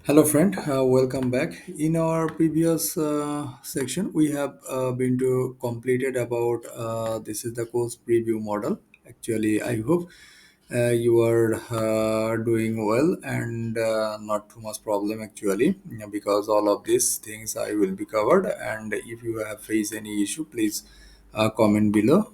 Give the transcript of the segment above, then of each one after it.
Hello, friend. Welcome back. In our previous section, we have been to completed about this is the course preview model. Actually, I hope you are doing well and not too much problem actually, because all of these things I will be covered. And if you have faced any issue, please comment below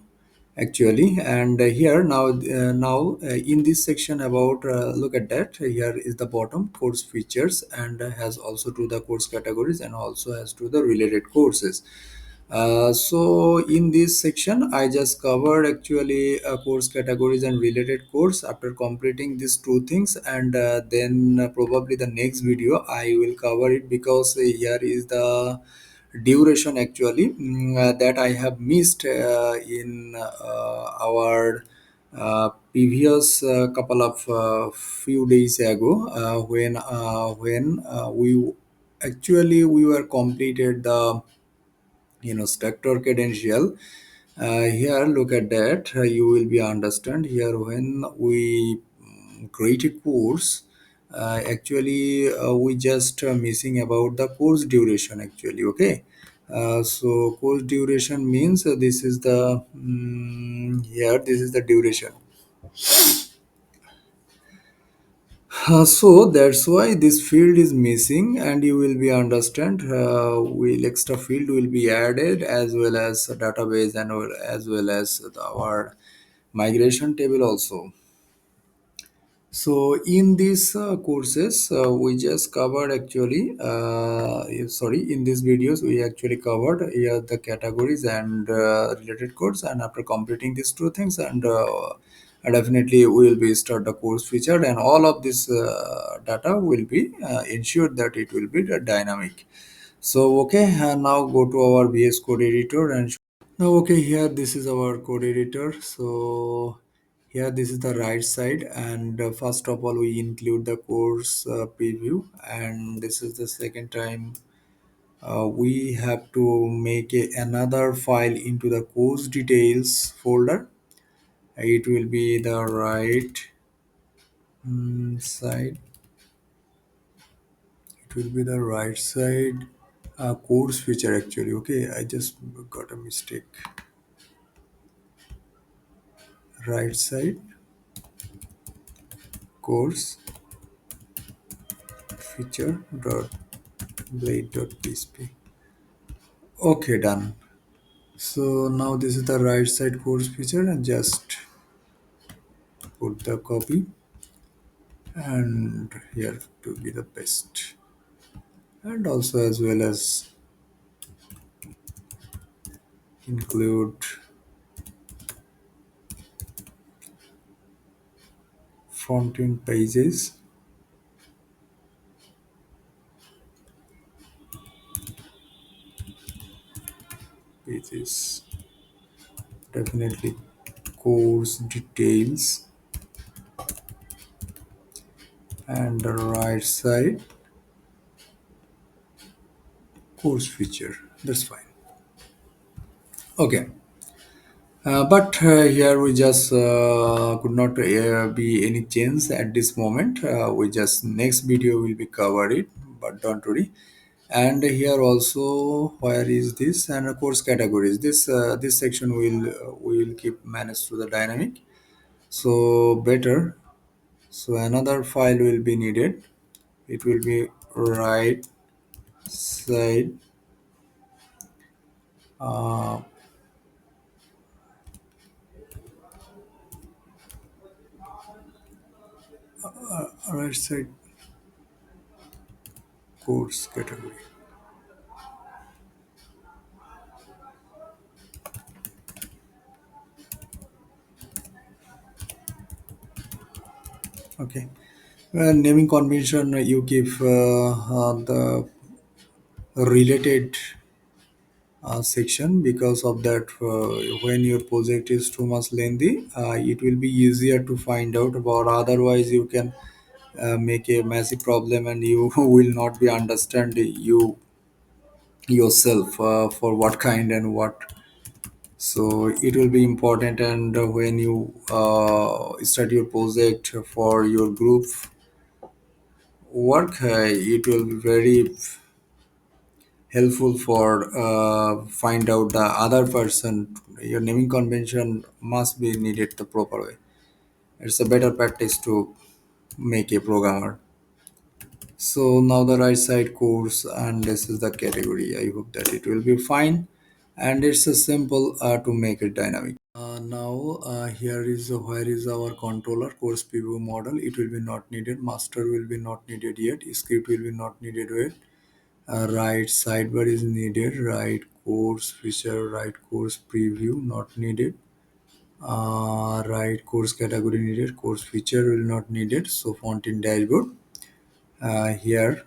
actually. And here in this section about look at that, here is the bottom course features and has also to the course categories and also has to the related courses. So in this section I just covered actually course categories and related course after completing these two things, and then probably the next video I will cover it, because here is the duration actually that I have missed in our previous couple of few days ago, when we were completed the structure credential. Here look at that, you will be understand here when we create a course. Actually we just missing about the course duration actually. Okay, so course duration means this is the here this is the duration. So that's why this field is missing, and you will be understand will extra field will be added as well as a database and as well as our migration table also. So in these courses we just covered actually sorry, in these videos we actually covered here the categories and related course, and after completing these two things, and definitely we will be start the course featured, and all of this data will be ensured that it will be dynamic. So okay, now go to our VS Code editor and now, okay, here this is our code editor. So here this is the right side, and first of all we include the course preview, and this is the second time we have to make another file into the course details folder. It will be the right side. It will be the right side course feature actually. Okay, I just got a mistake. Right side course feature dot blade.php. Okay, done. So now this is the right side course feature, and just put the copy, and here to be the best, and also as well as include front end pages, definitely course details, and the right side course feature. That's fine. Okay. But here we just could not be any change at this moment. We just next video will be cover it, but don't worry. And here also, where is this and of course categories? This section will keep managed to the dynamic. So better. So another file will be needed. It will be right side uh, right side course category. Okay. Naming convention, you give the related section, because of that when your project is too much lengthy, it will be easier to find out about. Otherwise, you can make a massive problem, and you will not be understand you yourself for what kind and what. So it will be important, and when you start your project for your group work, it will be very helpful for find out the other person. Your naming convention must be needed the proper way. It's a better practice to make a programmer. So now the right side course, and this is the category. I hope that it will be fine, and it's a simple to make it dynamic. Now here is where is our controller course preview model. It will be not needed. Master will be not needed yet. Script will be not needed yet. Right sidebar is needed. Right course feature. Right course preview not needed. Right course category needed. Course feature will not needed. So font in dashboard here,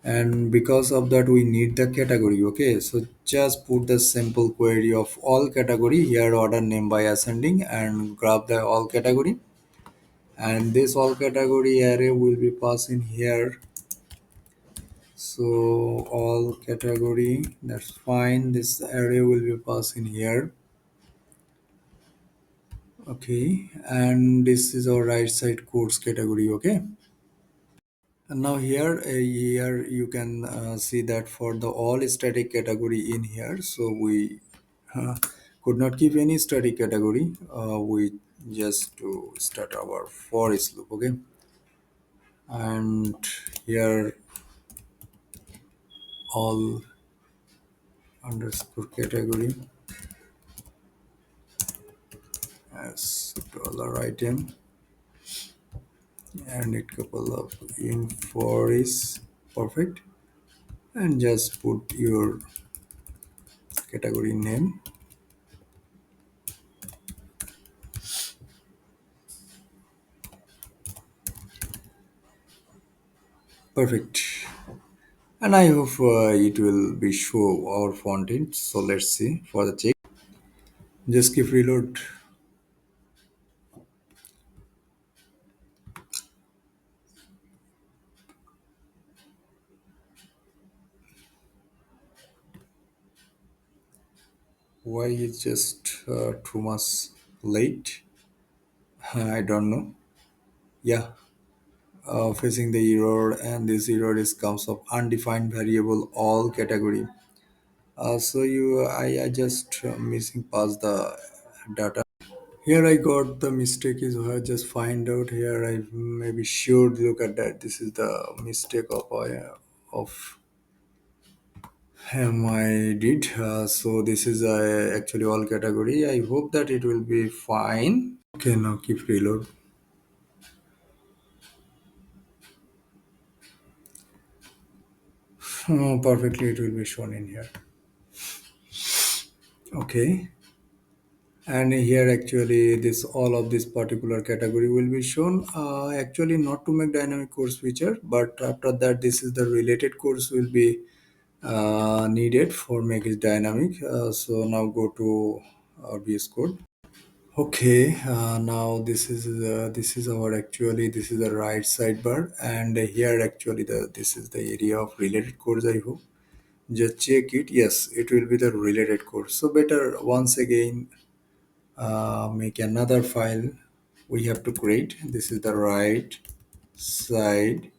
and because of that we need the category. Okay, so just put the simple query of all category here, order name by ascending, and grab the all category, and this all category array will be passed in here. So all category, that's fine, this array will be passed in here. Okay, and this is our right side course category. Okay, and now here you can see that for the all static category in here, so we uh, could not keep any static category. We just to start our for each loop. Okay, and here all underscore category as dollar item, and a couple of in for is perfect, and just put your category name. Perfect. And I hope it will be show our font. So let's see for the check. Just keep reload. Why it's just too much late? I don't know. Yeah, facing the error, and this error is comes of undefined variable all category. So I just missing past the data. Here I got the mistake is I just find out here. I maybe should look at that. This is the mistake of I did. So this is actually all category. I hope that it will be fine. Okay, now keep reload. Perfectly, it will be shown in here. Okay, and here actually this all of this particular category will be shown. Actually, not to make dynamic course feature, but after that, this is the related course will be needed for make it dynamic. So now go to VS Code. Okay, now this is our actually this is the right sidebar, and here actually the this is the area of related codes. I hope just check it. Yes, it will be the related code. So better once again make another file. We have to create. This is the right side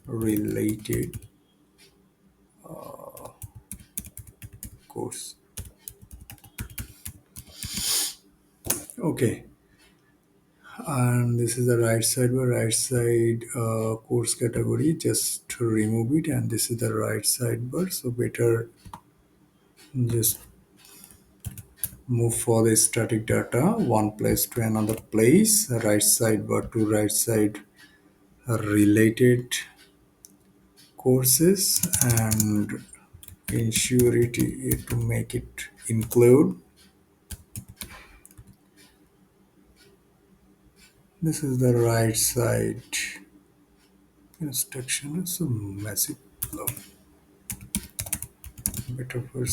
related course. Okay, and this is the right side course category, just to remove it, and this is the right sidebar, so better just move for the static data one place to another place, right sidebar to right side related courses, and ensure it to make it include. This is the right side instruction. It's a massive blow. Better for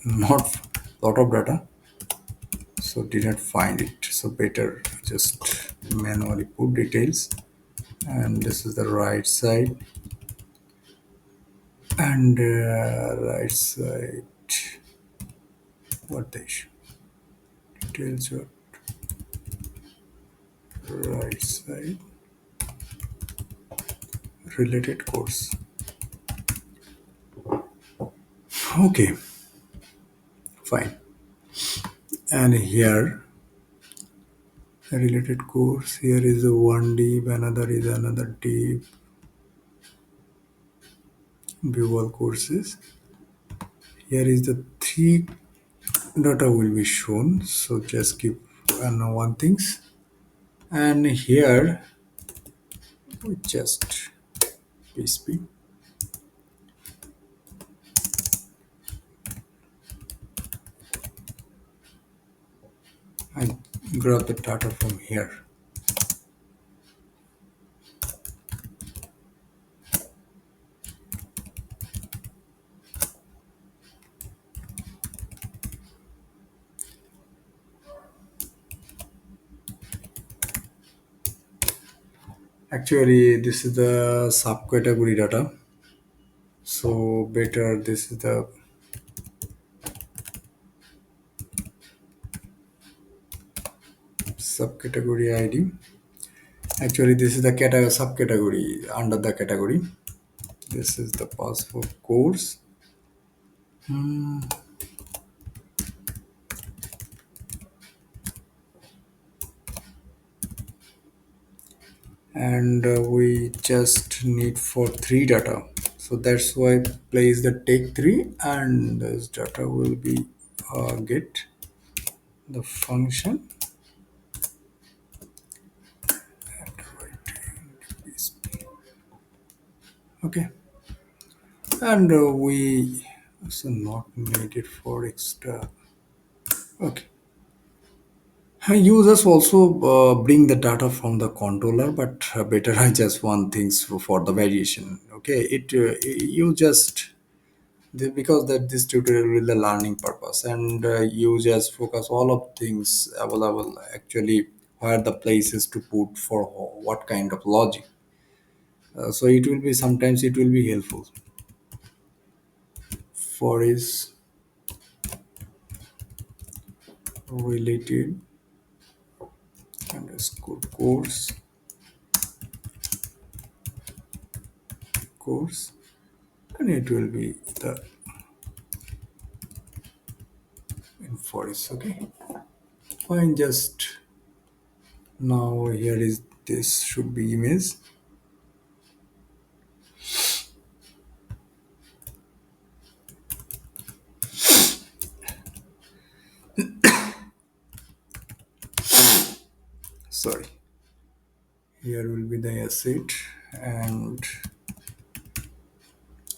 not lot of data, so didn't find it, so better just manually put details, and this is the right side, and right side, what the issue, details are right side, related course. Okay, fine. And here a related course. Here is a one deep, another is another deep. View all courses. Here is the three data will be shown. So just keep one things. And here we just PSP. I grab the data from here. Actually, this is the subcategory data. So better this is the subcategory ID. Actually, this is the subcategory under the category. This is the passport course. And we just need for three data, so that's why place the take three, and this data will be get the function. Okay, and we also not needed for extra. Okay, users also bring the data from the controller, but better I just want things for the variation. Okay, it you just because that this tutorial will the learning purpose, and you just focus all of things available actually where the places to put for what kind of logic. So it will be sometimes it will be helpful for is related underscore course, and it will be the for is. Okay, fine. Just now here is this should be image. Sorry, here will be the asset, and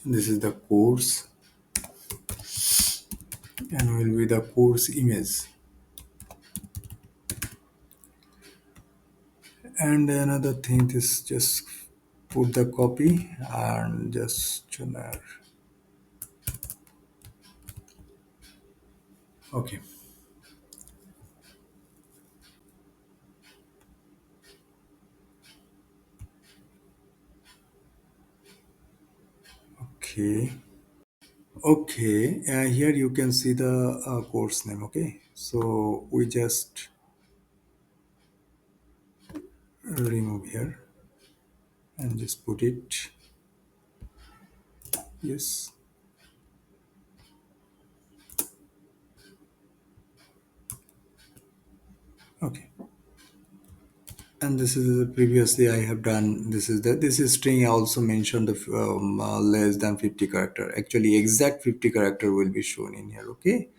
this is the course, and will be the course image. And another thing is just put the copy and just generate. Okay, okay, okay. Here you can see the course name. Okay, so we just remove here and just put it. Yes. Okay. And this is previously I have done. This is string. I also mentioned the less than 50 character. Actually, exact 50 character will be shown in here. Okay.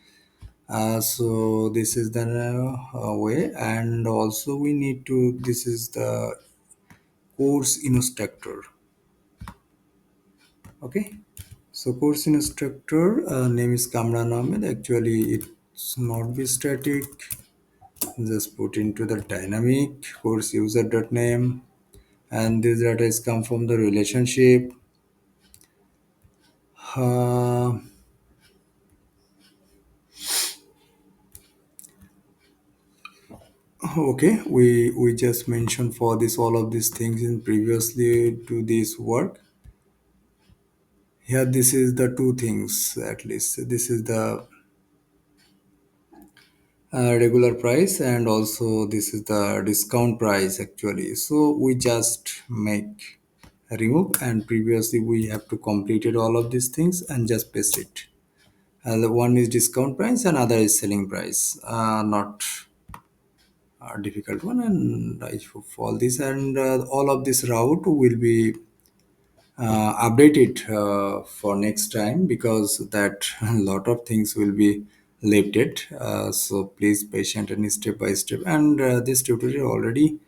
So this is the way, and also we need to. This is the course instructor. Okay. So course instructor name is Kamran Ahmed. Actually, it's not be static. Just put into the dynamic course user dot name, and this data is come from the relationship. Uh, okay, we just mentioned for this all of these things in previously to this work. Here, this is the two things at least. This is the regular price, and also this is the discount price actually. So we just make remove, and previously we have to completed all of these things and just paste it. The one is discount price and other is selling price, not a difficult one. And I follow this, and all of this route will be update it for next time, because that a lot of things will be left it. So please patient and step by step. And this tutorial already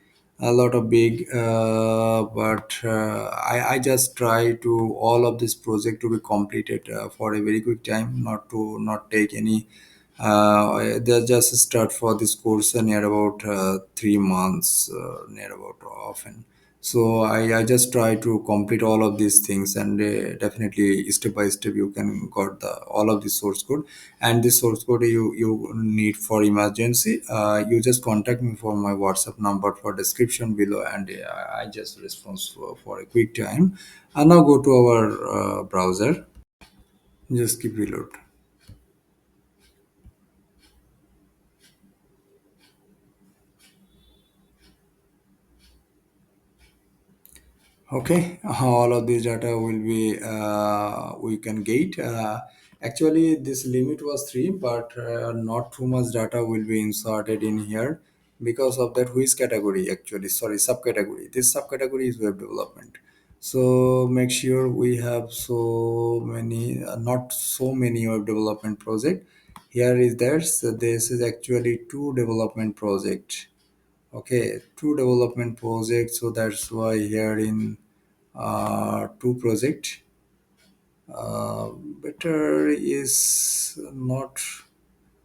a lot of big, but I just try to all of this project to be completed for a very quick time, not to not take any. They just start for this course near about 3 months, near about often. So I just try to complete all of these things, and definitely step by step you can got the all of the source code. And this source code you need for emergency, you just contact me for my WhatsApp number for description below, and I just respond for a quick time. And now go to our browser, just keep reload. Okay, all of this data will be we can get. Actually, this limit was three, but not too much data will be inserted in here because of that which category, actually, sorry, subcategory. This subcategory is web development. So make sure we have so many, not so many web development project. Here is there. So this is actually two development project. Okay, two development projects. So that's why here in two project, better is not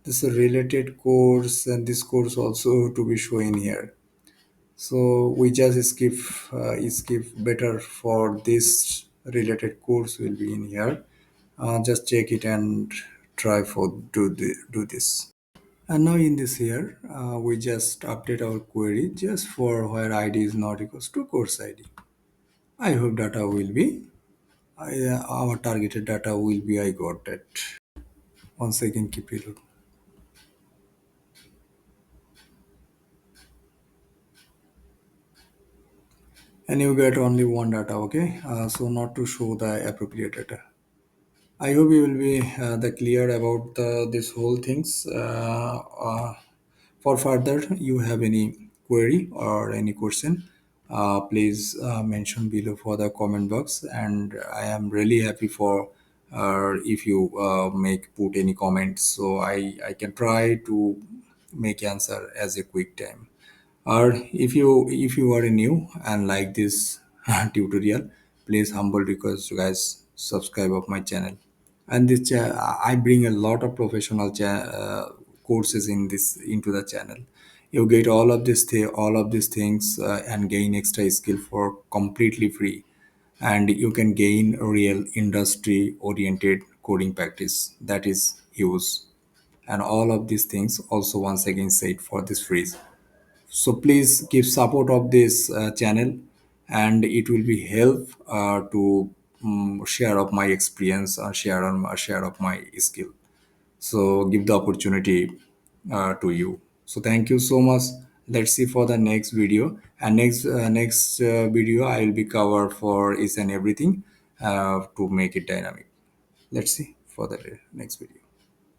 this a related course, and this course also to be shown here. So we just skip better for this related course will be in here. Just check it and try for do this. And now in this here, we just update our query just for where ID is not equals to course ID. I hope data will be, our targeted data will be, I got that. Once again, keep it. And you get only one data, okay? So not to show the appropriate data. I hope you will be the clear about this whole things. For further, you have any query or any question, please mention below for the comment box. And I am really happy for if you make put any comments, so I can try to make answer as a quick time. Or if you are new and like this tutorial, please humble request you guys subscribe of my channel. And this I bring a lot of professional courses in this into the channel. You get all of these things and gain extra skill for completely free. And you can gain a real industry oriented coding practice that is use. And all of these things also once again said for this free. So please give support of this channel, and it will be help to share of my experience, share of my skill. So give the opportunity to you. So thank you so much. Let's see for the next video. And next video I will be covered for each and everything to make it dynamic. Let's see for the next video.